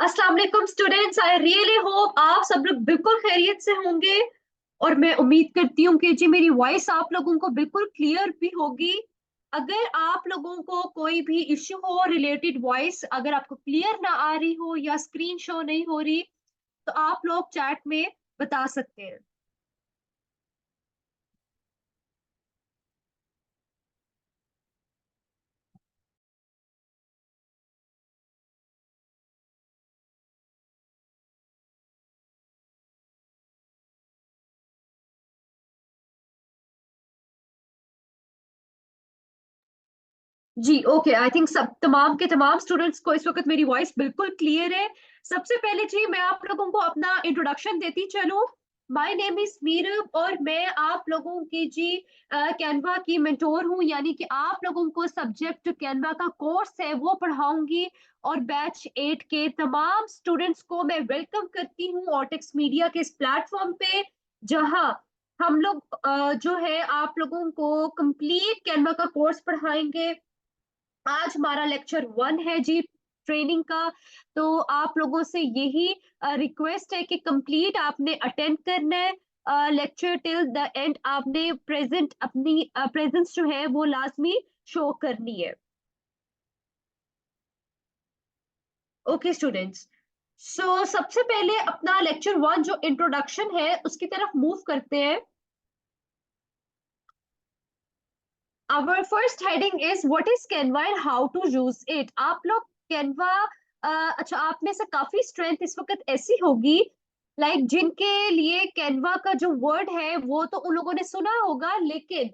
अस्सलाम वालेकुम students. I really hope आप सब लोग बिल्कुल खैरियत से होंगे। और मैं उम्मीद करती हूँ कि जी मेरी वॉइस आप लोगों को बिल्कुल क्लियर भी होगी। अगर आप लोगों को कोई भी इश्यू हो रिलेटेड वॉइस, अगर आपको क्लियर ना आ रही हो या स्क्रीन शो नहीं हो रही, तो आप लोग चैट में बता सकते हैं। जी ओके, आई थिंक सब तमाम के तमाम स्टूडेंट्स को इस वक्त मेरी वॉइस बिल्कुल क्लियर है। सबसे पहले जी मैं आप लोगों को अपना इंट्रोडक्शन देती चलूं। माय नेम इज मीरब और मैं आप लोगों की जी कैनवा की मेंटोर हूं, यानी कि आप लोगों को सब्जेक्ट कैनवा का कोर्स है वो पढ़ाऊंगी। और बैच 8 के तमाम स्टूडेंट्स को मैं वेलकम करती हूँ ऑर्टेक्स मीडिया के इस प्लेटफॉर्म पे, जहां हम लोग जो है आप लोगों को कंप्लीट कैनवा का कोर्स पढ़ाएंगे। आज हमारा लेक्चर 1 है जी, ट्रेनिंग का। तो आप लोगों से यही रिक्वेस्ट है कि कंप्लीट आपने अटेंड करना है लेक्चर टिल द एंड। आपने प्रेजेंट अपनी प्रेजेंस जो है वो लाजमी शो करनी है। ओके स्टूडेंट्स, सो सबसे पहले अपना लेक्चर 1 जो इंट्रोडक्शन है उसकी तरफ मूव करते हैं। Our first heading is what is Canva and how to use it। आप लोग Canva, अच्छा आप में से काफी स्ट्रेंथ इस वक्त ऐसी होगी जिनके लिए Canva का जो वर्ड है वो तो उन लोगों ने सुना होगा, लेकिन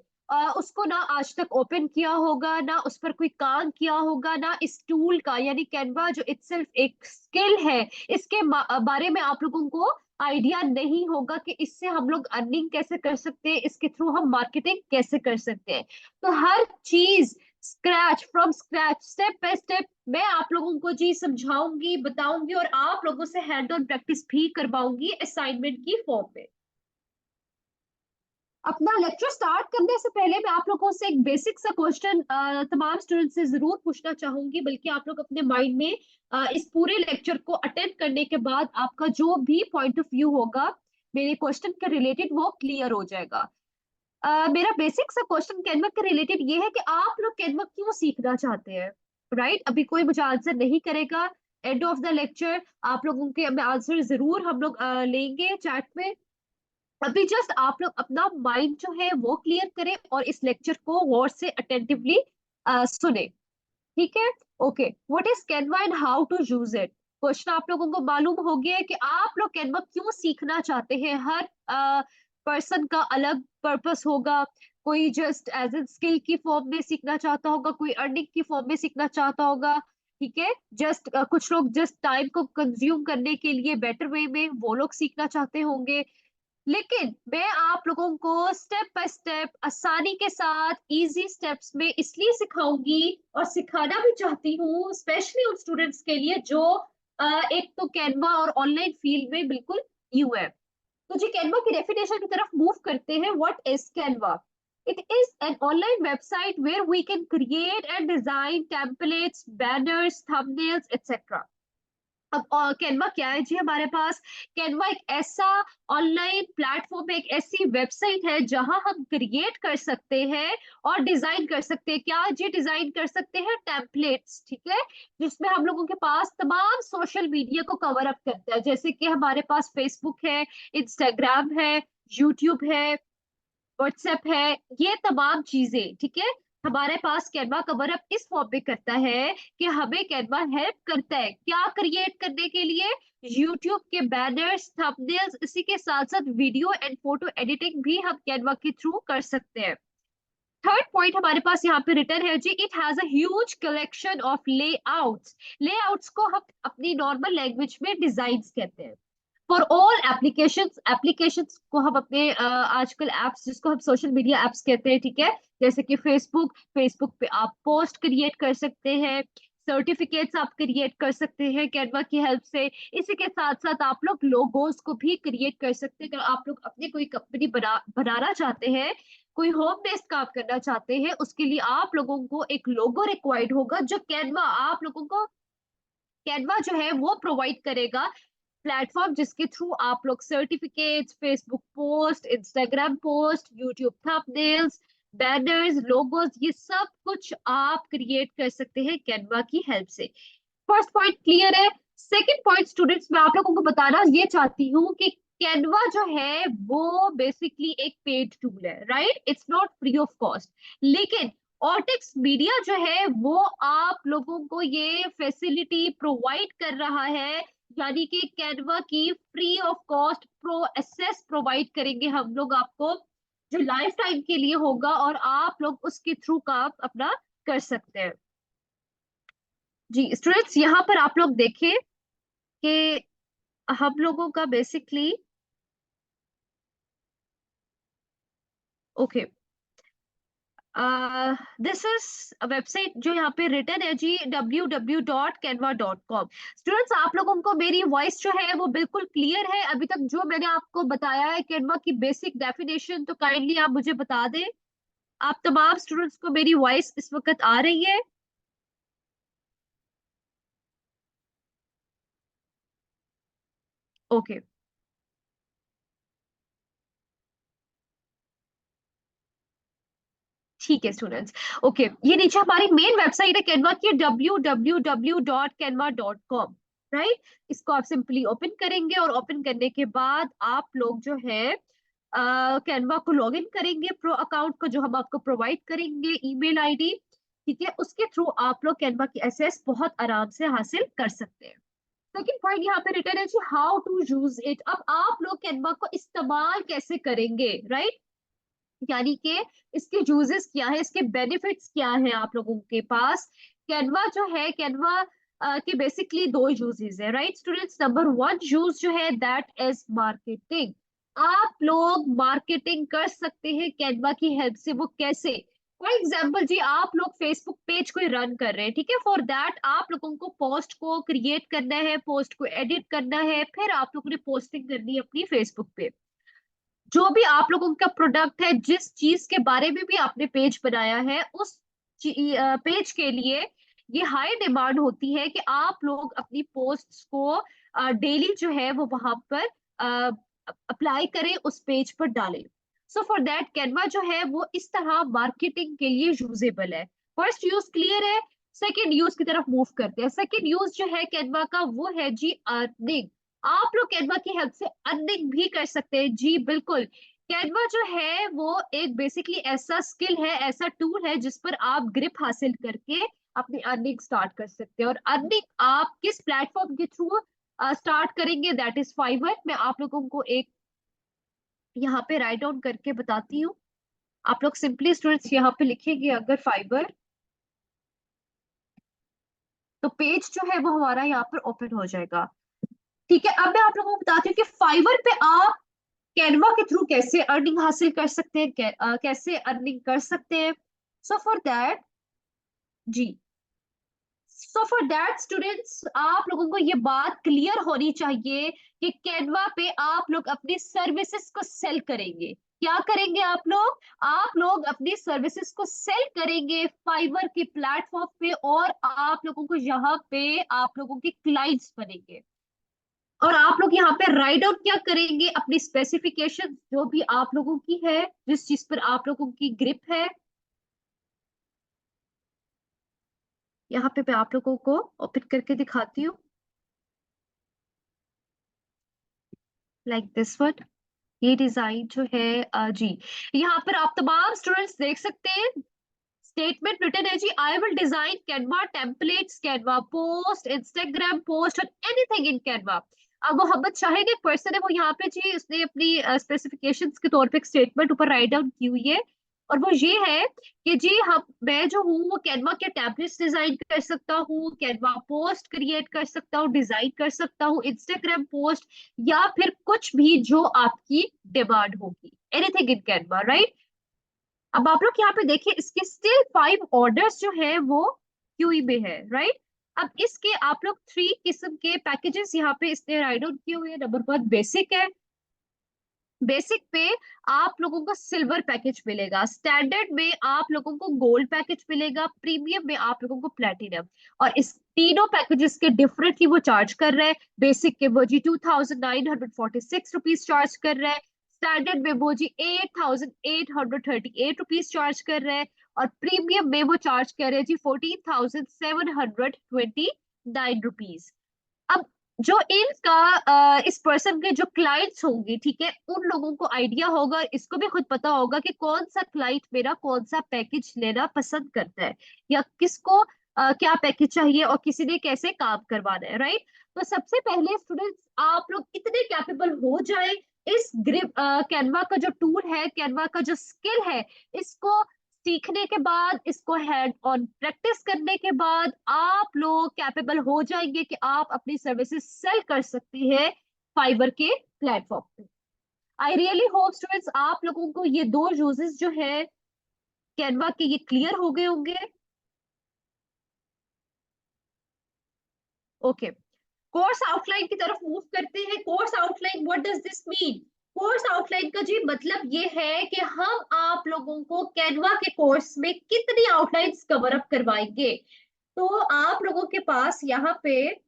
उसको ना आज तक ओपन किया होगा, ना उस पर कोई काम किया होगा, ना इस टूल का यानी Canva जो इटसेल्फ एक स्किल है इसके बारे में आप लोगों को आइडिया नहीं होगा कि इससे हम लोग अर्निंग कैसे कर सकते हैं, इसके थ्रू हम मार्केटिंग कैसे कर सकते हैं। तो हर चीज scratch from scratch, step by step मैं आप लोगों को जी समझाऊंगी, बताऊंगी और आप लोगों से हैंड ऑन प्रैक्टिस भी करवाऊंगी असाइनमेंट की फॉर्म में। अपना लेक्चर स्टार्ट करने से पहले मैं आप लोगों से एक बेसिक सा क्वेश्चन तमाम स्टूडेंट से जरूर पूछना चाहूंगी, बल्कि आप लोग अपने माइंड में इस पूरे लेक्चर को अटेंड करने के बाद आपका जो भी पॉइंट ऑफ व्यू होगा मेरे क्वेश्चन के रिलेटेड वो क्लियर हो जाएगा। मेरा बेसिक सा क्वेश्चन कैनवा के रिलेटेड ये है कि आप लोग कैनवा क्यों सीखना चाहते हैं। राइट, अभी कोई मुझे आंसर नहीं करेगा। एंड ऑफ द लेक्चर आप लोगों के आंसर जरूर हम लोग लेंगे चैट में। अभी जस्ट आप लोग अपना माइंड जो है वो क्लियर करें और इस लेक्चर को गौर से अटेंटिवली सुने। ठीक है। Okay, what is Canva and how to use it. Question आप लोगों को मालूम हो गया है कि आप लोग कैनवा क्यों सीखना चाहते हैं। हर पर्सन का अलग पर्पस होगा। कोई जस्ट एज ए स्किल की फॉर्म में सीखना चाहता होगा, कोई अर्निंग की फॉर्म में सीखना चाहता होगा। ठीक है, जस्ट कुछ लोग जस्ट टाइम को कंज्यूम करने के लिए बेटर वे में वो लोग सीखना चाहते होंगे। लेकिन मैं आप लोगों को स्टेप बाय स्टेप आसानी के साथ इजी स्टेप्स में इसलिए सिखाऊंगी और सिखाना भी चाहती हूँ स्पेशली उन स्टूडेंट्स के लिए जो एक तो कैनवा और ऑनलाइन फील्ड में बिल्कुल न्यू है। तो जी कैनवा की डेफिनेशन की तरफ मूव करते हैं। What is Canva? It is an online website where we can create and design templates, banners, thumbnails etcetera. अब कैनवा क्या है जी हमारे पास? कैनवा एक ऐसा ऑनलाइन प्लेटफॉर्म है, एक ऐसी वेबसाइट है जहां हम क्रिएट कर सकते हैं और डिजाइन कर सकते हैं। क्या जी डिजाइन कर सकते हैं? टेम्पलेट्स, ठीक है, जिसमें हम लोगों के पास तमाम सोशल मीडिया को कवर अप करता है, जैसे कि हमारे पास फेसबुक है, इंस्टाग्राम है, यूट्यूब है, व्हाट्सएप है, ये तमाम चीजें। ठीक है, हमारे पास कैनवा कवर अप इस फॉर्म में करता है कि हमें कैनवा हेल्प करता है क्या क्रिएट करने के लिए? यूट्यूब के बैनर्स, थंबनेल्स, इसी के साथ साथ वीडियो एंड फोटो एडिटिंग भी हम कैनवा के थ्रू कर सकते हैं। थर्ड पॉइंट हमारे पास यहाँ पे रिटर्न है जी, it has a huge collection of layouts. Layouts को हम अपनी नॉर्मल लैंग्वेज में डिजाइन्स कहते हैं। फॉर ऑल एप्लीकेशंस, एप्लीकेशंस को हम अपने आजकल एप्स जिसको हम सोशल मीडिया एप्स कहते हैं, ठीक है, जैसे कि फेसबुक, फेसबुक पे आप पोस्ट क्रिएट कर सकते हैं, सर्टिफिकेट्स आप क्रिएट कर सकते हैं कैनवा की हेल्प से। इसी के साथ साथ आप लोग लोगोस को भी क्रिएट कर सकते हैं। अगर आप लोग अपनी कोई कंपनी बनाना चाहते हैं, कोई होम बेस्ड काम करना चाहते हैं, उसके लिए आप लोगों को एक लोगो रिक्वायर्ड होगा जो कैनवा आप लोगों को कैनवा जो है वो प्रोवाइड करेगा प्लेटफॉर्म जिसके थ्रू आप लोग certificates, Facebook post, Instagram post, YouTube thumbnails, banners, logos, ये सब कुछ आप क्रिएट कर सकते हैं कैनवा की हेल्प से। फर्स्ट पॉइंट क्लियर है। सेकंड पॉइंट स्टूडेंट्स, मैं आप लोगों को बताना ये चाहती हूँ कि कैनवा जो है वो बेसिकली एक पेड टूल है, right? It's not free of cost. लेकिन ऑर्टेक्स मीडिया जो है वो आप लोगों को ये फैसिलिटी प्रोवाइड कर रहा है, यानी कि कैनवा की free of cost pro access provide करेंगे हम लोग आपको, जो लाइफ टाइम के लिए होगा और आप लोग उसके थ्रू काम अपना कर सकते हैं। जी स्टूडेंट्स, यहाँ पर आप लोग देखें कि हम लोगों का basically okay, this is website जो यहाँ पे रिटर्न है जी, www.canva.com। स्टूडेंट्स, आप लोगों को मेरी वॉइस जो है वो बिल्कुल क्लियर है? अभी तक जो मैंने आपको बताया है कैनवा की बेसिक डेफिनेशन, तो काइंडली आप मुझे बता दें। आप तमाम स्टूडेंट्स को मेरी वॉइस इस वक्त आ रही है? ओके, ठीक है स्टूडेंट्स। ओके, ये नीचे हमारी मेन वेबसाइट है कैनवा की, www.canva.com, राइट? इसको आप सिंपली ओपन करेंगे और ओपन करने के बाद आप लोग जो है कैनवा को लॉगिन करेंगे, प्रो अकाउंट को जो हम आपको प्रोवाइड करेंगे, ईमेल आईडी, ठीक है? उसके थ्रू आप लोग कैनवा की एसेस बहुत आराम से हासिल कर सकते हैं। सेकंड पॉइंट यहाँ पे रिटर्न है जी, हाउ टू यूज इट। अब आप लोग कैनवा को इस्तेमाल कैसे करेंगे, राइट? यानी कि इसके यूजेस क्या है, इसके बेनिफिट्स क्या है आप लोगों के पास। कैनवा जो है, कैनवा के बेसिकली दो यूजेस है, right students? Number one use जो है दैट इज मार्केटिंग। आप लोग मार्केटिंग कर सकते हैं कैनवा की हेल्प से। वो कैसे? फॉर एग्जाम्पल जी, आप लोग फेसबुक पेज को रन कर रहे हैं, ठीक है? फॉर दैट आप लोगों को पोस्ट को क्रिएट करना है, पोस्ट को एडिट करना है, फिर आप लोगों ने पोस्टिंग करनी है अपनी फेसबुक पे। जो भी आप लोगों का प्रोडक्ट है, जिस चीज के बारे में भी आपने पेज बनाया है, उस पेज के लिए ये हाई डिमांड होती है कि आप लोग अपनी पोस्ट्स को डेली जो है वो वहां पर अप्लाई करें, उस पेज पर डालें। सो फॉर दैट कैनवा जो है वो इस तरह मार्केटिंग के लिए यूजेबल है। फर्स्ट यूज क्लियर है। सेकेंड यूज की तरफ मूव करते हैं। सेकेंड यूज जो है कैनवा का वो है जी अर्निंग। आप लोग कैनवा की हेल्प से अर्निंग भी कर सकते हैं, जी बिल्कुल। कैनवा जो है वो एक बेसिकली ऐसा स्किल है, ऐसा टूल है जिस पर आप ग्रिप हासिल करके अपनी अर्निंग स्टार्ट कर सकते हैं। और अर्निंग आप किस प्लेटफॉर्म के थ्रू स्टार्ट करेंगे, दैट इज फाइवर। मैं आप लोगों को एक यहाँ पे राइट डाउन करके बताती हूँ। आप लोग सिंपली स्टूडेंट्स यहाँ पे लिखेंगे अगर फाइवर, तो पेज जो है वो हमारा यहाँ पर ओपन हो जाएगा। ठीक है, अब मैं आप लोगों को बताती हूँ कि फाइवर पे आप कैनवा के थ्रू कैसे अर्निंग हासिल कर सकते हैं, कैसे अर्निंग कर सकते हैं। सो फॉर दैट जी, सो फॉर दैट स्टूडेंट्स, आप लोगों को ये बात क्लियर होनी चाहिए कि कैनवा पे आप लोग अपनी सर्विसेज को सेल करेंगे। क्या करेंगे आप लोग? आप लोग अपनी सर्विसेज को सेल करेंगे फाइवर के प्लेटफॉर्म पे, और आप लोगों को यहाँ पे आप लोगों के क्लाइंट्स बनेंगे। और आप लोग यहाँ पे राइट आउट क्या करेंगे, अपनी स्पेसिफिकेशन जो भी आप लोगों की है, जिस चीज पर आप लोगों की ग्रिप है। यहाँ पे मैं आप लोगों को ओपन करके दिखाती हूँ, लाइक दिस वन। ये डिजाइन जो है जी, यहाँ पर आप तमाम स्टूडेंट्स देख सकते हैं। स्टेटमेंट रिटन है जी, I will design Canva templates, Canva post, Instagram post और एनीथिंग इन कैनवा। अब मोहम्मद शाहिद एक पर्सन है, वो यहाँ पे जी उसने अपनी स्पेसिफिकेशंस के तौर पे एक स्टेटमेंट ऊपर राइट डाउन की हुई है। और वो ये है कि जी हम मैं जो हूँ वो कैनवा के टैबलेट्स डिजाइन कर सकता हूँ, कैनवा पोस्ट क्रिएट कर सकता हूँ, डिजाइन कर सकता हूँ, इंस्टाग्राम पोस्ट, या फिर कुछ भी जो आपकी डिमांड होगी, एनीथिंग इन कैनवा, राइट? अब आप लोग यहाँ पे देखिए, इसके स्टिल 5 ऑर्डर्स जो है वो क्यूई में है, राइट? अब इसके आप लोग 3 किस्म के पैकेजेस यहाँ पे इसने राइट आउट किए हुए हैं। नंबर 1 बेसिक है, बेसिक पे आप लोगों को सिल्वर पैकेज मिलेगा, स्टैंडर्ड में आप लोगों को गोल्ड पैकेज मिलेगा, प्रीमियम में आप लोगों को प्लेटिनम। और इस तीनों पैकेजेस के डिफरेंटली वो चार्ज कर रहे हैं। बेसिक के वो जी 2946 रुपीज चार्ज कर रहे हैं, स्टैंडर्ड में वो जी 8838 रुपीज चार्ज कर रहे हैं, और प्रीमियम में वो चार्ज कर रहे हैं जी 14,729 रुपीज। अब जो इनका इस पर्सन के जो क्लाइंट्स होंगे, ठीक है, उन लोगों को आइडिया होगा, इसको भी खुद पता होगा कि कौन सा क्लाइंट मेरा कौन सा पैकेज लेना पसंद करता है, या किसको क्या पैकेज चाहिए और किसी ने कैसे काम करवाना है, राइट। तो सबसे पहले स्टूडेंट्स, आप लोग इतने कैपेबल हो जाए, इस ग्रिप कैनवा का जो टूल है, कैनवा का जो स्किल है, इसको सीखने के बाद, इसको हैंड ऑन प्रैक्टिस करने के बाद आप लोग कैपेबल हो जाएंगे कि आप अपनी सर्विसेज सेल कर सकते हैं फाइवर के प्लेटफॉर्म पे। आई रियली होप स्टूडेंट्स आप लोगों को ये दो यूजेस जो है कैनवा के ये क्लियर हो गए होंगे। ओके, कोर्स आउटलाइन की तरफ मूव करते हैं। Course outline, what does this mean? Course outline का जी मतलब ये है कि हम आप लोगों को कैनवा के कोर्स में कितनी आउटलाइंस कवर अप करवाएंगे। तो आप लोगों के पास यहाँ पे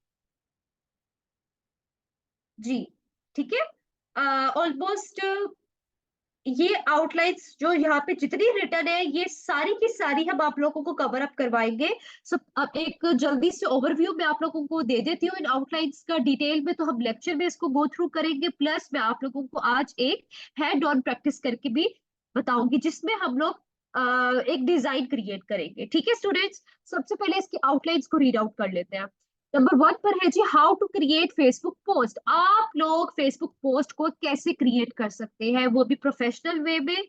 जी, ठीक है, ऑलमोस्ट ये आउटलाइंस जो यहाँ पे जितनी रिटर्न है, ये सारी की सारी हम आप लोगों को कवर अप करवाएंगे। सो अब एक जल्दी से ओवरव्यू मैं आप लोगों को दे देती हूँ इन आउटलाइंस का डिटेल में, तो हम लेक्चर में इसको गो थ्रू करेंगे, प्लस मैं आप लोगों को आज एक हैंड ऑन प्रैक्टिस करके भी बताऊंगी, जिसमें हम लोग एक डिजाइन क्रिएट करेंगे। ठीक है स्टूडेंट्स, सबसे पहले इसकी आउटलाइंस को रीड आउट कर लेते हैं। नंबर 1 पर है जी how to create Facebook post. आप लोग फेसबुक पोस्ट को कैसे क्रिएट कर सकते हैं, वो भी प्रोफेशनल वे में।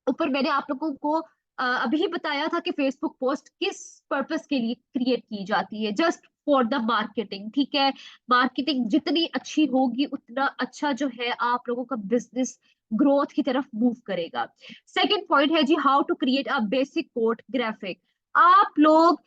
ऊपर मैंने आप लोगों को अभी बताया था कि फेसबुक पोस्ट किस पर्पस के लिए क्रिएट की जाती है, जस्ट फॉर द मार्केटिंग। ठीक है, मार्केटिंग जितनी अच्छी होगी उतना अच्छा जो है आप लोगों का बिजनेस ग्रोथ की तरफ मूव करेगा। सेकंड पॉइंट है जी how to create a basic code graphic. आप लोग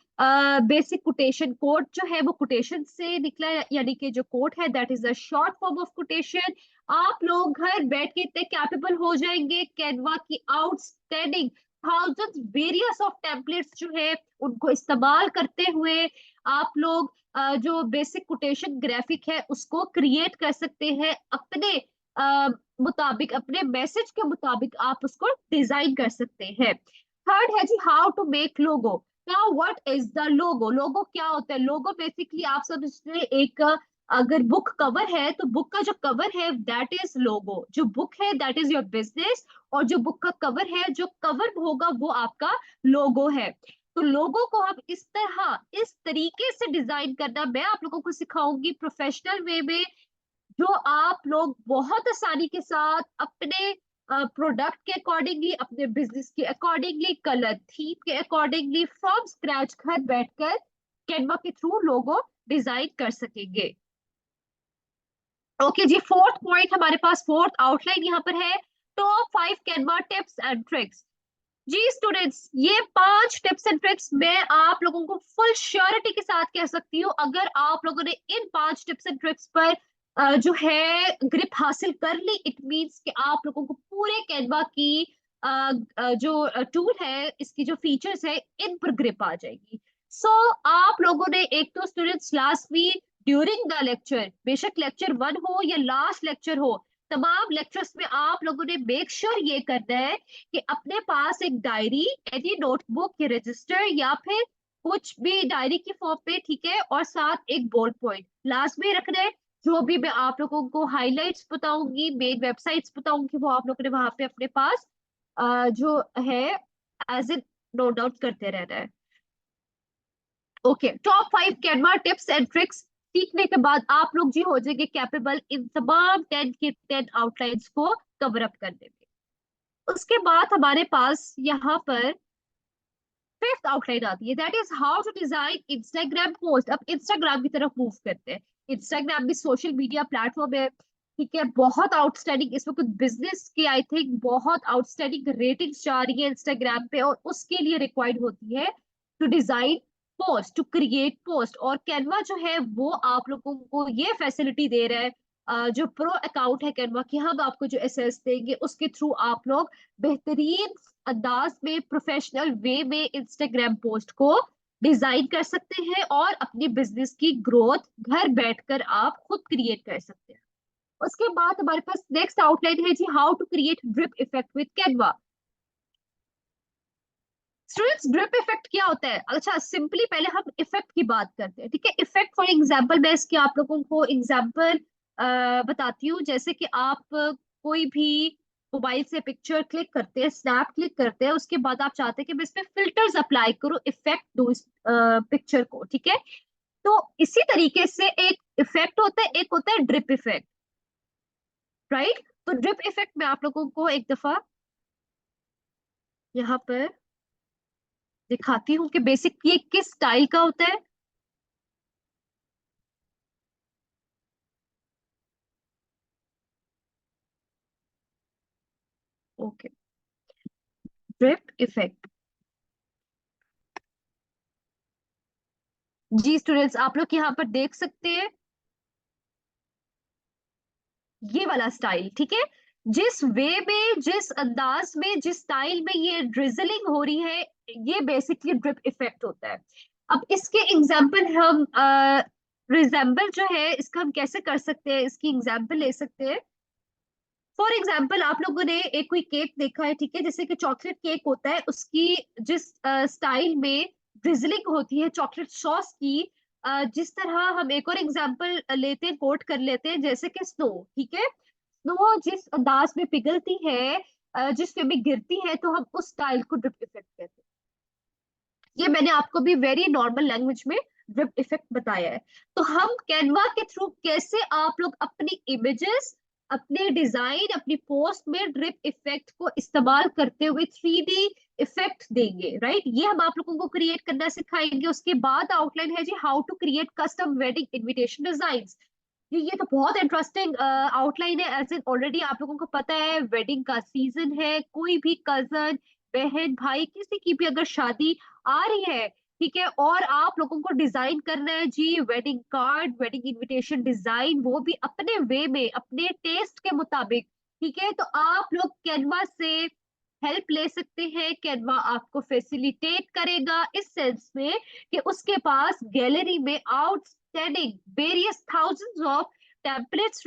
बेसिक कोटेशन कोड जो है वो कोटेशन से निकला है, यानी कि जो कोड है that is a short form of quotation. आप लोग घर बैठ के इतने कैपेबल हो जाएंगे, कैनवा की outstanding thousand various of templates जो है उनको इस्तेमाल करते हुए आप लोग जो बेसिक कोटेशन ग्राफिक है उसको क्रिएट कर सकते हैं अपने अ, मुताबिक, अपने मैसेज के मुताबिक आप उसको डिजाइन कर सकते हैं। थर्ड है जी how to make logo. Now what is the logo? Logo क्या होता है? लोगो बेसिकली आप समझते हैं एक, अगर बुक कवर है तो बुक का जो कवर है दैट इज लोगो, जो बुक है दैट इज योर बिजनेस, और जो बुक का कवर है, जो कवर होगा वो आपका लोगो है। तो लोगो को हम इस तरह, इस तरीके से डिजाइन करना मैं आप लोगों को सिखाऊंगी प्रोफेशनल वे में, जो आप लोग बहुत आसानी के साथ अपने प्रोडक्ट के अकॉर्डिंगली, अपने बिजनेस के अकॉर्डिंगली, कलर थीम के अकॉर्डिंगली फ्रॉम स्क्रैच घर बैठकर कैनवा के थ्रू लोगो डिजाइन कर सकेंगे। ओके जी, फोर्थ पॉइंट हमारे पास, फोर्थ आउटलाइन यहाँ पर है top 5 Canva tips and tricks. जी स्टूडेंट्स, ये 5 टिप्स एंड ट्रिक्स मैं आप लोगों को फुल श्योरिटी के साथ कह सकती हूँ, अगर आप लोगों ने इन 5 टिप्स एंड ट्रिक्स पर जो है ग्रिप हासिल कर ली, इट मींस कि आप लोगों को पूरे कैनवा की जो टूल है, इसकी जो फीचर्स है, इन पर ग्रिप आ जाएगी। सो आप लोगों ने एक तो students last week during the lecture, बेशक लेक्चर 1 हो या लास्ट लेक्चर हो, तमाम लेक्चर्स में आप लोगों ने मेक श्योर ये करना है कि अपने पास एक डायरी, एनी नोटबुक या रजिस्टर या फिर कुछ भी डायरी की फॉर्म पे, ठीक है, और साथ एक बॉल पॉइंट लास्ट में रखना है। जो भी मैं आप लोगों को हाइलाइट्स बताऊंगी, मेन वेबसाइट्स बताऊंगी, वो आप लोगों ने वहां पे अपने पास जो है एज ए नोट डाउन करते रहना है। Okay, top 5 Canva tips and tricks सीखने के बाद आप लोग जी हो जाएंगे कैपेबल इन तमाम 10 के 10 आउटलाइंस को कवर अप करने में। उसके बाद हमारे पास यहाँ पर फिफ्थ आउटलाइन आती है, that is how to design Instagram post. अब इंस्टाग्राम की तरफ मूव करते हैं। इंस्टाग्राम भी सोशल मीडिया प्लेटफॉर्म है, ठीक है, बहुत आउटस्टैंडिंग इस वक्त बिजनेस की आई थिंक बहुत आउटस्टैंडिंग रेटिंग्स जा रही है इंस्टाग्राम पे, और उसके लिए रिक्वायर्ड होती है to design post, to create post. और कैनवा जो है वो आप लोगों को ये फैसिलिटी दे रहा है जो प्रो अकाउंट है कैनवा की, हम आपको जो एसेस देंगे उसके थ्रू आप लोग बेहतरीन अंदाज में, प्रोफेशनल वे में इंस्टाग्राम पोस्ट को डिजाइन कर सकते हैं और अपनी बिजनेस की ग्रोथ घर बैठकर आप खुद क्रिएट कर सकते हैं। उसके बाद हमारे पास नेक्स्ट आउटलाइन है जी, how to create drip effect with Canva. Students, drip effect क्या होता है? अच्छा, सिंपली पहले हम इफेक्ट की बात करते हैं, ठीक है। इफेक्ट फॉर एग्जांपल, मैं इसके आप लोगों को एग्जांपल बताती हूँ। जैसे कि आप कोई भी मोबाइल से पिक्चर क्लिक करते हैं, स्नैप क्लिक करते हैं, उसके बाद आप चाहते हैं कि मैं इसमें फिल्टर्स अप्लाई करूँ, इफेक्ट दूँ इस पिक्चर को, ठीक है। तो इसी तरीके से एक इफेक्ट होता है, एक होता है ड्रिप इफेक्ट, राइट। तो ड्रिप इफेक्ट में आप लोगों को एक दफा यहाँ पर दिखाती हूँ कि बेसिक ये किस स्टाइल का होता है। Okay, drip effect. जी स्टूडेंट्स, आप लोग यहाँ पर देख सकते हैं ये वाला स्टाइल, ठीक है। जिस वे में, जिस अंदाज में, जिस स्टाइल में ये ड्रिजलिंग हो रही है, ये बेसिकली ड्रिप इफेक्ट होता है। अब इसके एग्जाम्पल हम रिजेंबल जो है इसका हम कैसे कर सकते हैं, इसकी एग्जाम्पल ले सकते हैं। फॉर एग्जाम्पल, आप लोगों ने एक कोई केक देखा है, ठीक है, जैसे कि चॉकलेट केक होता है, उसकी जिस स्टाइल में ड्रिजलिंग होती है चॉकलेट सॉस की, जिस तरह हम एक और एग्जाम्पल लेते हैं, कोट कर लेते हैं, जैसे कि स्नो, ठीक है। स्नो जिस अंदाज में पिघलती है, जिस वे में गिरती है, तो हम उस स्टाइल को ड्रिप इफेक्ट कहते हैं। ये मैंने आपको भी वेरी नॉर्मल लैंग्वेज में ड्रिप इफेक्ट बताया है। तो हम कैनवा के थ्रू कैसे आप लोग अपनी इमेजेस, अपने डिजाइन, अपनी पोस्ट में ड्रिप इफेक्ट को इस्तेमाल करते हुए 3D इफेक्ट देंगे, राइट। ये हम आप लोगों को क्रिएट करना सिखाएंगे। उसके बाद आउटलाइन है जी, how to create custom wedding invitation design. ये तो बहुत इंटरेस्टिंग आउटलाइन है। एज इन ऑलरेडी आप लोगों को पता है वेडिंग का सीजन है, कोई भी कजन, बहन, भाई, किसी की भी अगर शादी आ रही है, ठीक है, और आप लोगों को डिजाइन करना है जी wedding card, wedding invitation design, वो भी अपने वे में, अपने टेस्ट के मुताबिक, ठीक है, तो आप लोग कैनवा से हेल्प ले सकते हैं। कैनवा आपको फैसिलिटेट करेगा इस सेंस में कि उसके पास गैलरी में outstanding various thousands of templates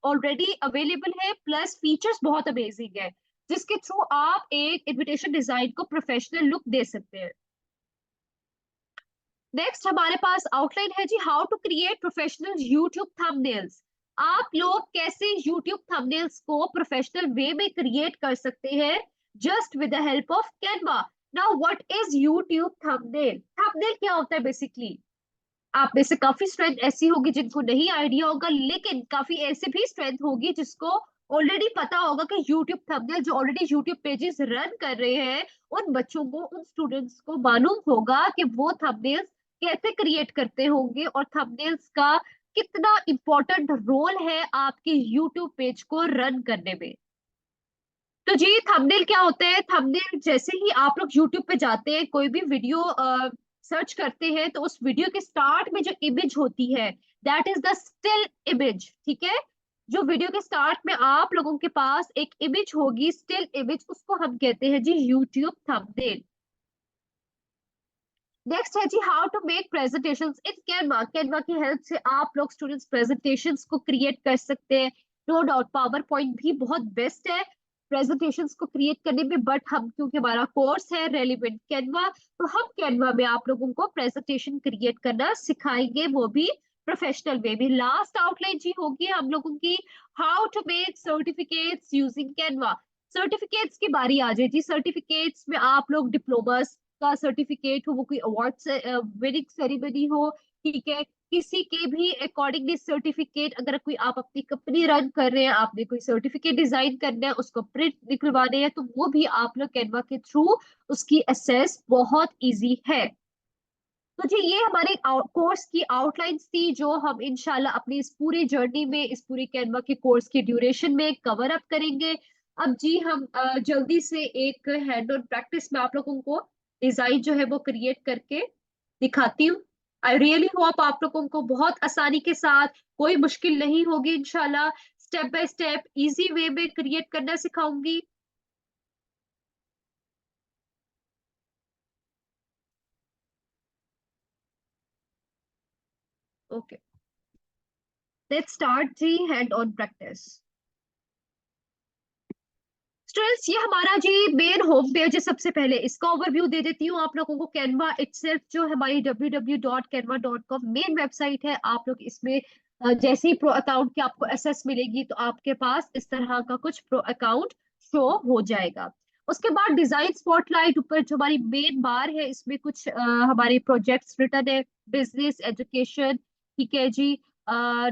already available है, प्लस फीचर्स बहुत अमेजिंग है, जिसके थ्रू आप एक इनविटेशन डिजाइन को प्रोफेशनल लुक दे सकते हैं। नेक्स्ट हमारे पास आउटलाइन है जी, how to create professional YouTube thumbnails. आप लोग कैसे यूट्यूब थंबनेल्स को प्रोफेशनल वे में क्रिएट कर सकते हैं just with the help of Canva. Now what is YouTube thumbnail? Thumbnail क्या होता है बेसिकली? आप में से काफी स्ट्रेंथ ऐसी होगी जिनको नहीं आइडिया होगा, लेकिन काफी ऐसे भी स्ट्रेंथ होगी जिसको ऑलरेडी पता होगा कि यूट्यूब थंबनेल, जो ऑलरेडी यूट्यूब पेजेस रन कर रहे हैं, उन बच्चों को, उन स्टूडेंट्स को मालूम होगा कि वो थंबनेल्स कैसे क्रिएट करते होंगे और थंबनेल्स का कितना इंपॉर्टेंट रोल है आपके यूट्यूब पेज को रन करने में। तो जी थंबनेल क्या होता है? थंबनेल जैसे ही आप लोग यूट्यूब पे जाते हैं, कोई भी वीडियो सर्च करते हैं, तो उस वीडियो के स्टार्ट में जो इमेज होती है, that is the still image, ठीक है। जो वीडियो के स्टार्ट में आप लोगों के पास एक इमेज होगी, स्टिल इमेज, उसको हम कहते हैं जी यूट्यूब थंबनेल। नेक्स्ट है जी, how to make presentations in Canva. Canva की हेल्प से आप लोग स्टूडेंट्स प्रेजेंटेशंस को क्रिएट कर सकते हैं। नो डाउट पावर पॉइंट भी बहुत बेस्ट है प्रेजेंटेशंस को क्रिएट करने में, बट हम, क्योंकि हमारा कोर्स है रेलिवेंट कैनवा, तो हम कैनवा में आप लोगों को प्रेजेंटेशन क्रिएट करना सिखाएंगे, वो भी प्रोफेशनल वे में। लास्ट आउटलाइन जी होगी हम लोगों की, how to make certificates using Canva. Certificates की बारी आ जाए जी। सर्टिफिकेट्स में आप लोग डिप्लोमास का सर्टिफिकेट हो, वो कोई अवार्ड से विनिंग सेरेमनी हो, ठीक है, किसी के भी अकॉर्डिंगली सर्टिफिकेट, अगर कोई आप अपनी कंपनी रन कर रहे हैं, आपने कोई सर्टिफिकेट डिजाइन करना है, उसको प्रिंट निकलवाने हैं, तो वो भी आप लोग कैनवा के थ्रू उसकी एसेस बहुत इजी है। तो जी ये हमारे कोर्स की आउटलाइंस थी, जो हम इंशाल्लाह अपनी इस पूरी जर्नी में, इस पूरी कैनवा के कोर्स की ड्यूरेशन में कवर अप करेंगे। अब जी हम जल्दी से एक हैंड ऑन प्रैक्टिस में आप लोगों को डिजाइन जो है वो क्रिएट करके दिखाती हूँ। आई रियली होप आप लोगों को बहुत आसानी के साथ, कोई मुश्किल नहीं होगी इंशाल्लाह। Step by step easy way में क्रिएट करना सिखाऊंगी। ओके, लेट्स स्टार्ट जी हैंड ऑन प्रैक्टिस। स्टूडेंट्स, ये हमारा जी मेन होम पेज है। सबसे पहले इसका ओवरव्यू दे देती हूँ आप लोगों को। कैनवा इटसेल्फ जो हमारी www.canva.com मेन वेबसाइट है, आप लोग इसमें जैसे ही प्रो अकाउंट की आपको एसेस मिलेगी तो आपके पास इस तरह का कुछ प्रो अकाउंट शो हो जाएगा। उसके बाद डिजाइन स्पॉटलाइट ऊपर जो हमारी मेन बार है, इसमें कुछ हमारे प्रोजेक्ट्स रिटर्न है, बिजनेस, एजुकेशन, ठीक है जी।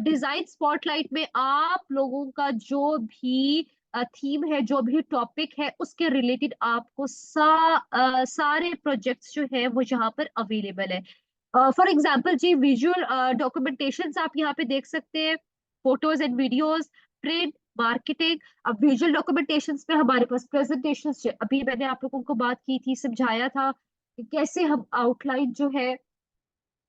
डिजाइन स्पॉटलाइट में आप लोगों का जो भी थीम है, जो भी टॉपिक है, उसके रिलेटेड आपको सारे प्रोजेक्ट्स जो है वो यहाँ पर अवेलेबल है। फॉर एग्जाम्पल जी, विजुअल डॉक्यूमेंटेशन आप यहाँ पे देख सकते हैं, photos and videos, print, marketing. अब विजुअल डॉक्यूमेंटेशन में हमारे पास प्रेजेंटेशन, अभी मैंने आप लोगों को बात की थी, समझाया था कि कैसे हम आउटलाइन जो है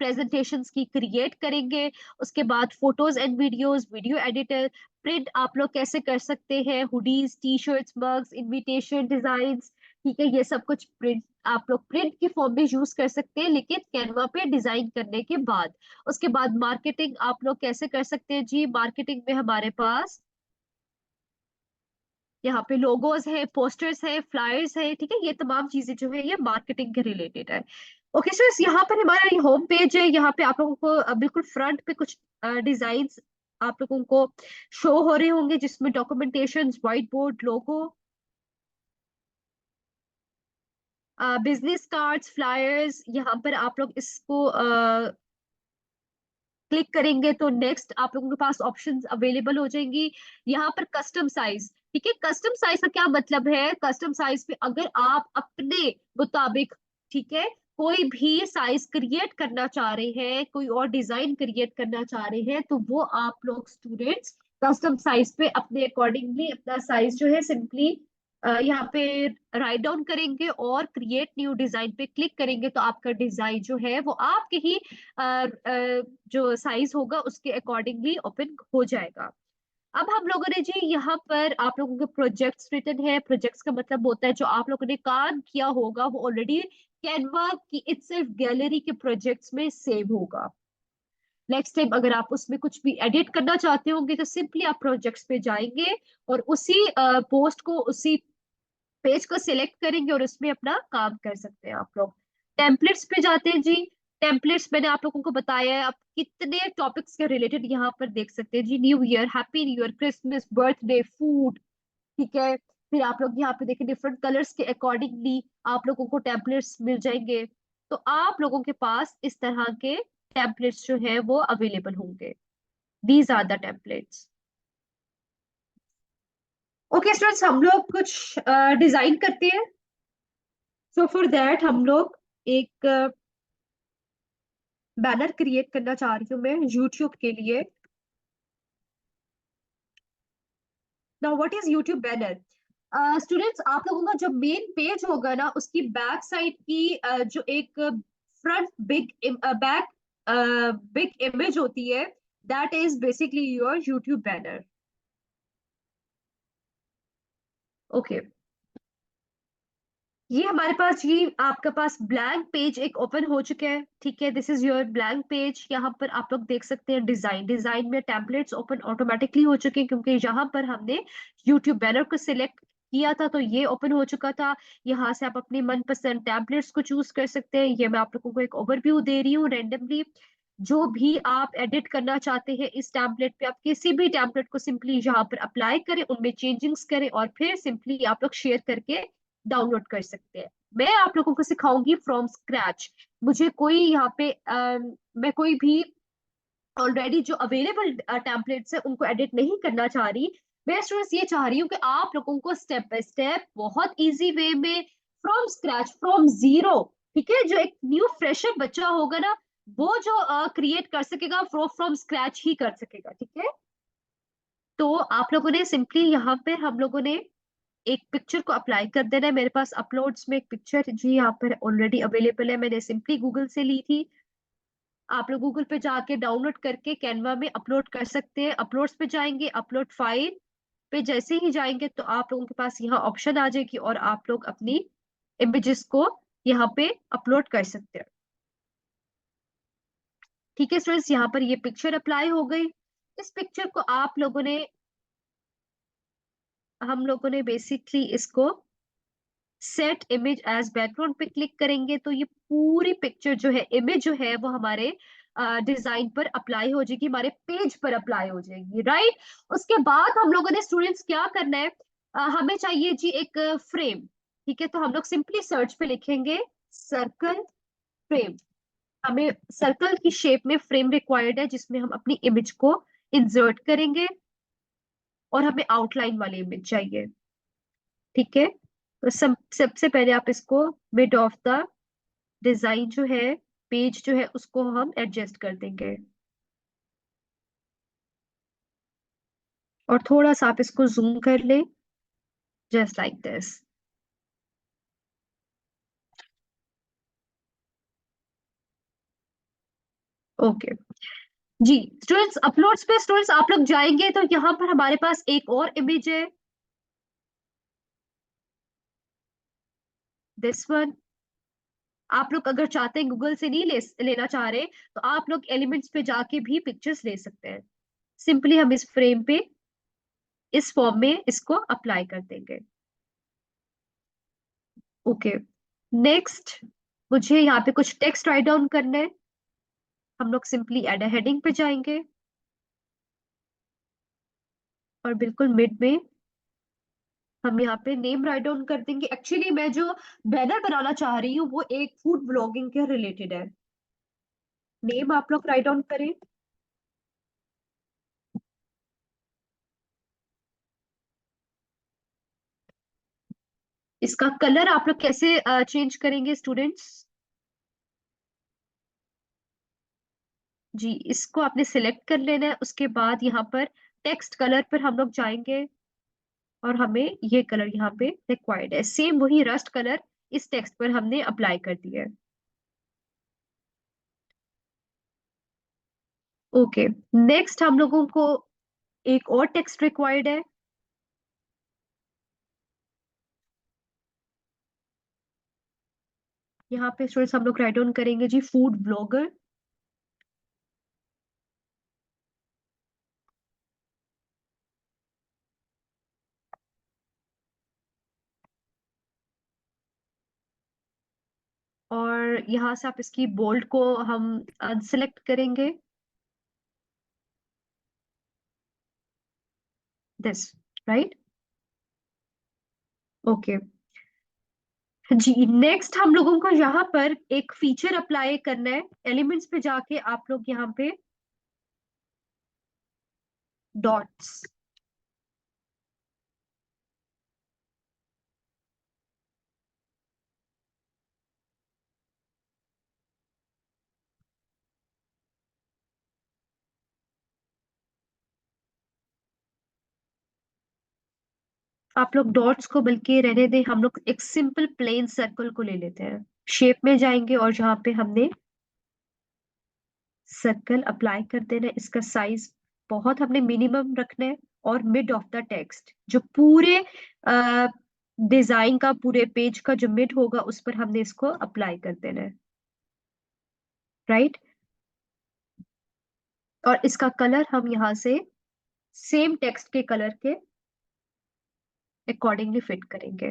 प्रेजेंटेशंस की क्रिएट करेंगे। उसके बाद photos and videos, video editor, print आप लोग कैसे कर सकते हैं, hoodies, T shirts, mugs, invitation designs, ठीक है, ये सब कुछ प्रिंट आप लोग प्रिंट की फॉर्म में यूज कर सकते हैं, लेकिन कैनवा पे डिजाइन करने के बाद। उसके बाद मार्केटिंग आप लोग कैसे कर सकते हैं जी। मार्केटिंग में हमारे पास यहाँ पे लोगोज है, पोस्टर्स है, फ्लायर्स है, ठीक है, ये तमाम चीजें जो है ये मार्केटिंग के रिलेटेड है। ओके सर, यहाँ पर हमारा ये होम पेज है। यहाँ पे आप लोगों को बिल्कुल फ्रंट पे कुछ डिजाइन्स आप लोगों को शो हो रहे होंगे, जिसमें डॉक्यूमेंटेशन, व्हाइट बोर्ड, लोगो, बिजनेस कार्ड्स, फ्लायर्स। यहाँ पर आप लोग इसको क्लिक करेंगे तो नेक्स्ट आप लोगों के पास ऑप्शंस अवेलेबल हो जाएंगी। यहाँ पर कस्टम साइज, ठीक है, कस्टम साइज का क्या मतलब है। कस्टम साइज पे अगर आप अपने मुताबिक, ठीक है, कोई भी साइज क्रिएट करना चाह रहे हैं, कोई और डिजाइन क्रिएट करना चाह रहे हैं, तो वो आप लोग स्टूडेंट्स कस्टम साइज पे अपने अकॉर्डिंगली अपना साइज जो है सिंपली यहाँ पे राइट डाउन करेंगे और क्रिएट न्यू डिजाइन पे क्लिक करेंगे तो आपका डिजाइन जो है वो आपके ही जो साइज होगा उसके अकॉर्डिंगली ओपन हो जाएगा। अब हम लोगों ने जी यहाँ पर आप लोगों के प्रोजेक्ट्स रिटन है। प्रोजेक्ट्स का मतलब होता है जो आप लोगों ने काम किया होगा वो ऑलरेडी कैनवा की इटसेल्फ गैलरी के प्रोजेक्ट्स में सेव होगा। नेक्स्ट टाइम अगर आप उसमें कुछ भी एडिट करना चाहते होंगे तो सिंपली आप प्रोजेक्ट्स पे जाएंगे और उसी पोस्ट को, उसी पेज को सिलेक्ट करेंगे और उसमें अपना काम कर सकते हैं आप लोग। टेम्पलेट्स पे जाते हैं जी। टेम्पलेट्स मैंने आप लोगों को बताया है, आप कितने टॉपिक्स के रिलेटेड यहाँ पर देख सकते हैं जी। New year, happy new year, Christmas, birthday, food, ठीक है। फिर आप लोग यहाँ पे देखें डिफरेंट कलर्स के अकॉर्डिंगली आप लोगों को टेम्पलेट्स मिल जाएंगे। तो आप लोगों के पास इस तरह के टेम्पलेट्स जो है वो अवेलेबल होंगे। These are the templates. Okay students, हम लोग कुछ डिजाइन करते हैं। सो फॉर दैट हम लोग एक बैनर क्रिएट करना चाह रही हूँ मैं यूट्यूब के लिए। Now what is YouTube banner. Students, आप लोगों का जो मेन पेज होगा ना, उसकी बैक साइड की जो एक फ्रंट बैक बिग इमेज होती है, that is basically your YouTube banner. Okay, ये हमारे पास, ये आपका पास ब्लैंक पेज एक ओपन हो चुका है, ठीक है। This is your blank page. यहाँ पर आप लोग देख सकते हैं डिजाइन, डिजाइन में टेम्पलेट्स ओपन ऑटोमेटिकली हो चुके हैं क्योंकि यहाँ पर हमने यूट्यूब बैनर को सिलेक्ट किया था तो ये ओपन हो चुका था। यहाँ से आप अपनी मनपसंद टेम्पलेट्स को चूज कर सकते हैं। ये मैं आप लोगों को एक ओवरव्यू दे रही हूँ रेंडमली। जो भी आप एडिट करना चाहते हैं इस टेम्पलेट पे, आप किसी भी टेम्पलेट को सिंपली यहाँ पर अप्लाई करें, उनमें चेंजिंग्स करें और फिर सिंपली आप लोग शेयर करके डाउनलोड कर सकते हैं। मैं आप लोगों को सिखाऊंगी फ्रॉम स्क्रैच। मुझे कोई यहाँ पे मैं कोई भी ऑलरेडी जो अवेलेबल टेम्पलेट्स है उनको एडिट नहीं करना चाह रही। मैं स्टूडेंट्स ये चाह रही हूँ कि आप लोगों को स्टेप बाय स्टेप बहुत इजी वे में फ्रॉम स्क्रैच, फ्रॉम जीरो, ठीक है, जो एक न्यू फ्रेशर बच्चा होगा ना, वो जो क्रिएट कर सकेगा फ्रॉम स्क्रैच ही कर सकेगा, ठीक है। तो आप लोगों ने सिंपली यहाँ पे हम लोगों ने एक पिक्चर को अप्लाई कर देना है। मेरे पास अपलोड्स में एक पिक्चर जी यहाँ पर ऑलरेडी अवेलेबल है, मैंने सिंपली गूगल से ली थी। आप लोग गूगल पे जाके डाउनलोड करके कैनवा में अपलोड कर सकते हैं। अपलोड्स पे जाएंगे, अपलोड फाइल पे जैसे ही जाएंगे तो आप लोगों के पास यहाँ ऑप्शन आ जाएगी और आप लोग अपनी इमेजेस को यहाँ पे अपलोड कर सकते हैं। ठीक है स्टूडेंट्स, यहाँ पर ये पिक्चर अप्लाई हो गई। इस पिक्चर को आप लोगों ने, हम लोगों ने बेसिकली इसको सेट इमेज एज बैकग्राउंड पे क्लिक करेंगे तो ये पूरी पिक्चर जो है, इमेज जो है वो हमारे डिजाइन पर अप्लाई हो जाएगी, हमारे पेज पर अप्लाई हो जाएगी, राइट। उसके बाद हम लोगों ने स्टूडेंट्स क्या करना है, हमें चाहिए जी एक फ्रेम। ठीक है, तो हम लोग सिंपली सर्च पे लिखेंगे सर्कल फ्रेम। हमें सर्कल की शेप में फ्रेम रिक्वायर्ड है जिसमें हम अपनी इमेज को इंसर्ट करेंगे, और हमें आउटलाइन वाली इमेज चाहिए। ठीक है, तो सबसे पहले आप इसको मिड ऑफ द डिजाइन जो है, पेज जो है, उसको हम एडजस्ट कर देंगे, और थोड़ा सा आप इसको जूम कर ले, जस्ट लाइक दिस। ओके जी स्टूडेंट्स, अपलोड्स पे स्टूडेंट्स आप लोग जाएंगे तो यहाँ पर हमारे पास एक और इमेज है, दिस वन। आप लोग अगर चाहते हैं, गूगल से नहीं लेना चाह रहे, तो आप लोग एलिमेंट्स पे जाके भी पिक्चर्स ले सकते हैं। सिंपली हम इस फ्रेम पे इस फॉर्म में इसको अप्लाई कर देंगे। ओके, नेक्स्ट मुझे यहाँ पे कुछ टेक्स्ट राइट डाउन करना है। हम लोग सिंपली एड अ हेडिंग पे जाएंगे, और बिल्कुल मिड में हम यहाँ पे नेम राइट डाउन कर देंगे। एक्चुअली मैं जो बैनर बनाना चाह रही हूँ वो एक फूड ब्लॉगिंग के रिलेटेड है। नेम आप लोग राइट डाउन करें। इसका कलर आप लोग कैसे चेंज करेंगे स्टूडेंट्स? जी, इसको आपने सिलेक्ट कर लेना है। उसके बाद यहाँ पर टेक्स्ट कलर पर हम लोग जाएंगे, और हमें ये कलर यहाँ पे रिक्वायर्ड है, सेम वही रस्ट कलर इस टेक्स्ट पर हमने अप्लाई कर दिया है। ओके, नेक्स्ट हम लोगों को एक और टेक्स्ट रिक्वायर्ड है। यहाँ पे स्टूडेंट्स हम लोग राइट डाउन करेंगे जी फूड ब्लॉगर। और यहाँ से आप इसकी बोल्ड को हम अनसेलेक्ट करेंगे, दिस, राइट। ओके जी, नेक्स्ट हम लोगों को यहाँ पर एक फीचर अप्लाई करना है। एलिमेंट्स पे जाके आप लोग यहाँ पे डॉट्स, आप लोग डॉट्स को बल्कि रहने दें, हम लोग एक सिंपल प्लेन सर्कल को ले लेते हैं। शेप में जाएंगे और जहाँ पे हमने सर्कल अप्लाई कर देना है, इसका साइज बहुत हमने मिनिमम रखना है, और मिड ऑफ द टेक्स्ट जो पूरे डिजाइन का, पूरे पेज का जो मिड होगा उस पर हमने इसको अप्लाई कर देना है, राइट। और इसका कलर हम यहाँ से सेम टेक्स्ट के कलर के अकॉर्डिंगली फिट करेंगे।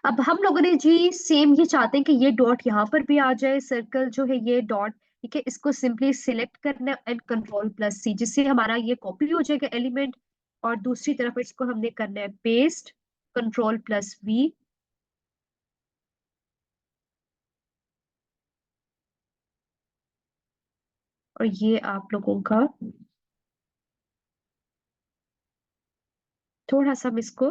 अब हम लोगों ने जी सेम ये चाहते हैं कि ये डॉट यहाँ पर भी आ जाए, सर्कल जो है ये डॉट। ठीक है, इसको सिंपली सिलेक्ट करना है एंड कंट्रोल प्लस सी, जिससे हमारा ये कॉपी हो जाएगा एलिमेंट। और दूसरी तरफ इसको हमने करना है पेस्ट, कंट्रोल प्लस वी। और ये आप लोगों का थोड़ा सा हम इसको,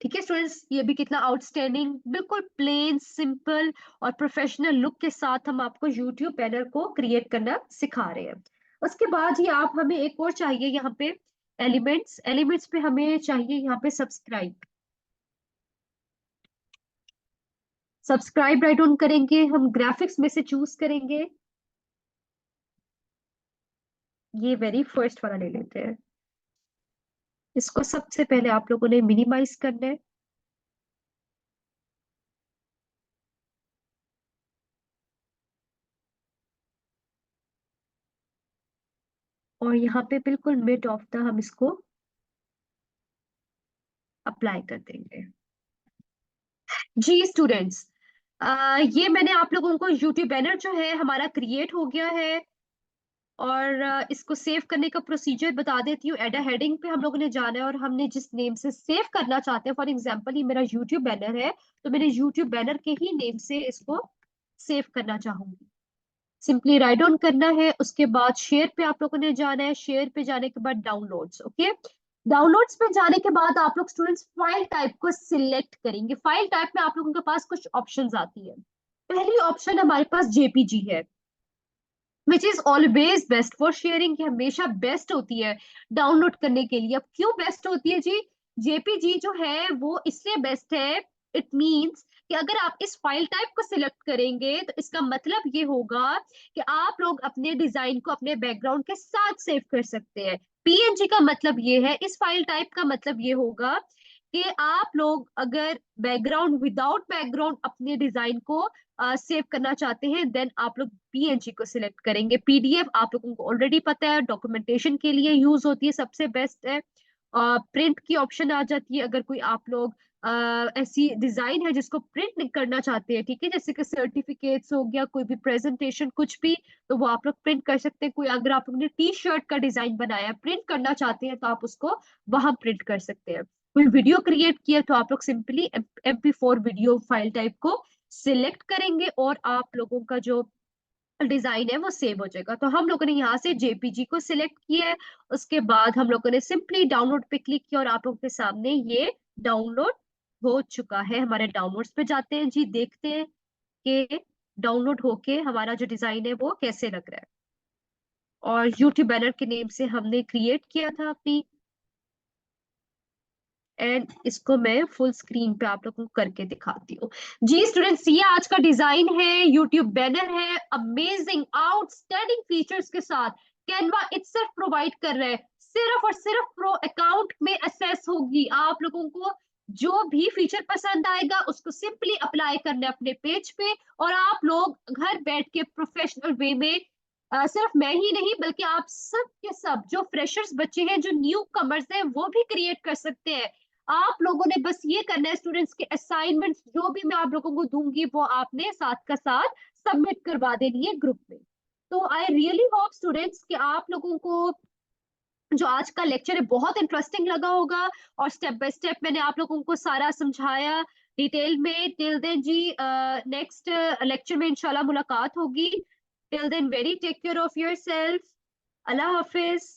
ठीक है स्टूडेंट्स, ये भी कितना आउटस्टैंडिंग, बिल्कुल प्लेन सिंपल और प्रोफेशनल लुक के साथ हम आपको यूट्यूब बैनर को क्रिएट करना सिखा रहे हैं। उसके बाद ये आप, हमें एक और चाहिए यहाँ पे एलिमेंट्स। एलिमेंट्स पे हमें चाहिए यहाँ पे सब्सक्राइब। सब्सक्राइब राइट ऑन करेंगे, हम ग्राफिक्स में से चूज करेंगे ये वेरी फर्स्ट वाला ले लेते हैं। इसको सबसे पहले आप लोगों ने मिनिमाइज करना है। और यहाँ पे बिल्कुल मिड ऑफ द हम इसको अप्लाई कर देंगे। जी स्टूडेंट्स, ये मैंने आप लोगों को यूट्यूब बैनर जो है हमारा क्रिएट हो गया है। और इसको सेव करने का प्रोसीजर बता देती हूँ। एड हेडिंग पे हम लोगों ने जाना है और हमने जिस नेम से सेव करना चाहते हैं, फॉर एग्जांपल ये मेरा यूट्यूब बैनर है, तो मैंने यूट्यूब बैनर के ही नेम से इसको सेव करना चाहूंगी। सिंपली राइट डाउन करना है, उसके बाद शेयर पे आप लोगों ने जाना है। शेयर पे जाने के बाद डाउनलोड्स, ओके। डाउनलोड्स पे जाने के बाद आप लोग स्टूडेंट्स फाइल टाइप को सिलेक्ट करेंगे। फाइल टाइप में आप लोगों के पास कुछ ऑप्शंस आती है। पहली ऑप्शन हमारे पास जेपीजी है, which is always best for sharing, की हमेशा बेस्ट होती है डाउनलोड करने के लिए। अब क्यों बेस्ट होती है जी? जेपीजी जो है वो इसलिए बेस्ट है, इट मींस कि अगर आप इस फाइल टाइप को सिलेक्ट करेंगे तो इसका मतलब ये होगा कि आप लोग अपने डिजाइन को अपने बैकग्राउंड के साथ सेव कर सकते हैं। पीएनजी का मतलब ये है, इस फाइल टाइप का मतलब ये होगा कि आप लोग अगर बैकग्राउंड विदाउट बैकग्राउंड अपने डिजाइन को सेव करना चाहते हैं, देन आप लोग पीएनजी को सिलेक्ट करेंगे। पीडीएफ आप लोगों को ऑलरेडी पता है, डॉक्यूमेंटेशन के लिए यूज होती है, सबसे बेस्ट है। प्रिंट की ऑप्शन आ जाती है, अगर कोई आप लोग ऐसी डिजाइन है जिसको प्रिंट करना चाहते हैं, ठीक है, जैसे कि सर्टिफिकेट्स हो गया, कोई भी प्रेजेंटेशन, कुछ भी, तो वो आप लोग प्रिंट कर सकते हैं। कोई अगर आप लोगों ने टी शर्ट का डिजाइन बनाया, प्रिंट करना चाहते हैं, तो आप उसको वहां प्रिंट कर सकते हैं। कोई वीडियो क्रिएट किया तो आप लोग simply MP4 video file type को सिलेक्ट करेंगे और आप लोगों का जो डिजाइन है वो सेव हो जाएगा। तो हम लोगों ने यहाँ से जेपीजी को सिलेक्ट किया है। उसके बाद हम लोगों ने सिंपली डाउनलोड पे क्लिक किया और आप लोगों के सामने ये डाउनलोड हो चुका है। हमारे डाउनलोड्स पे जाते हैं जी, देखते हैं कि डाउनलोड होके हमारा जो डिजाइन है वो कैसे लग रहा है। और यूट्यूब बैनर के नेम से हमने क्रिएट किया था अपनी, एंड इसको मैं फुल स्क्रीन पे आप लोगों को करके दिखाती हूँ। जी स्टूडेंट्स, ये आज का डिजाइन है, यूट्यूब बैनर है, अमेजिंग आउटस्टैंडिंग फीचर्स के साथ कैनवा इटसेल्फ प्रोवाइड कर रहा है। सिर्फ और सिर्फ प्रो अकाउंट में असेस होगी। आप लोगों को जो भी फीचर पसंद आएगा उसको सिंपली अप्लाई करना है अपने पेज पे, और आप लोग घर बैठ के प्रोफेशनल वे में सिर्फ मैं ही नहीं बल्कि आप सब के सब जो फ्रेशर्स बच्चे हैं, जो न्यू कमर्स हैं, वो भी क्रिएट कर सकते हैं। आप लोगों ने बस ये करना है, स्टूडेंट्स के असाइनमेंट्स जो भी मैं आप लोगों को दूंगी वो आपने साथ का साथ सबमिट करवा देनी है ग्रुप में। तो आई रियली होप स्टूडेंट्स कि आप लोगों को जो आज का लेक्चर है बहुत इंटरेस्टिंग लगा होगा, और स्टेप बाय स्टेप मैंने आप लोगों को सारा समझाया डिटेल में। टिल देन जी, नेक्स्ट लेक्चर में इंशाल्लाह मुलाकात होगी। Till then very take care of yourself. अल्लाह हाफिज।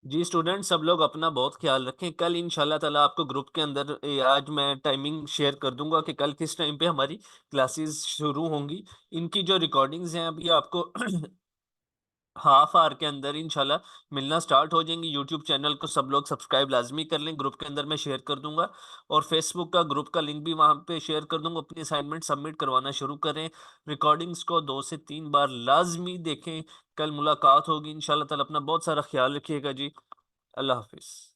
जी स्टूडेंट, सब लोग अपना बहुत ख्याल रखें। कल इंशाल्लाह ताला आपको ग्रुप के अंदर आज मैं टाइमिंग शेयर कर दूंगा कि कल किस टाइम पे हमारी क्लासेस शुरू होंगी। इनकी जो रिकॉर्डिंग्स हैं अभी आपको हाफ आवर के अंदर इंशाल्लाह मिलना स्टार्ट हो जाएंगी। यूट्यूब चैनल को सब लोग सब्सक्राइब लाजमी कर लें, ग्रुप के अंदर मैं शेयर कर दूंगा। और फेसबुक का ग्रुप का लिंक भी वहां पे शेयर कर दूंगा। अपनी असाइनमेंट सबमिट करवाना शुरू करें। रिकॉर्डिंग्स को 2 से 3 बार लाजमी देखें। कल मुलाकात होगी इंशाल्लाह ताला। अपना बहुत सारा ख्याल रखिएगा जी। अल्लाह हाफिज।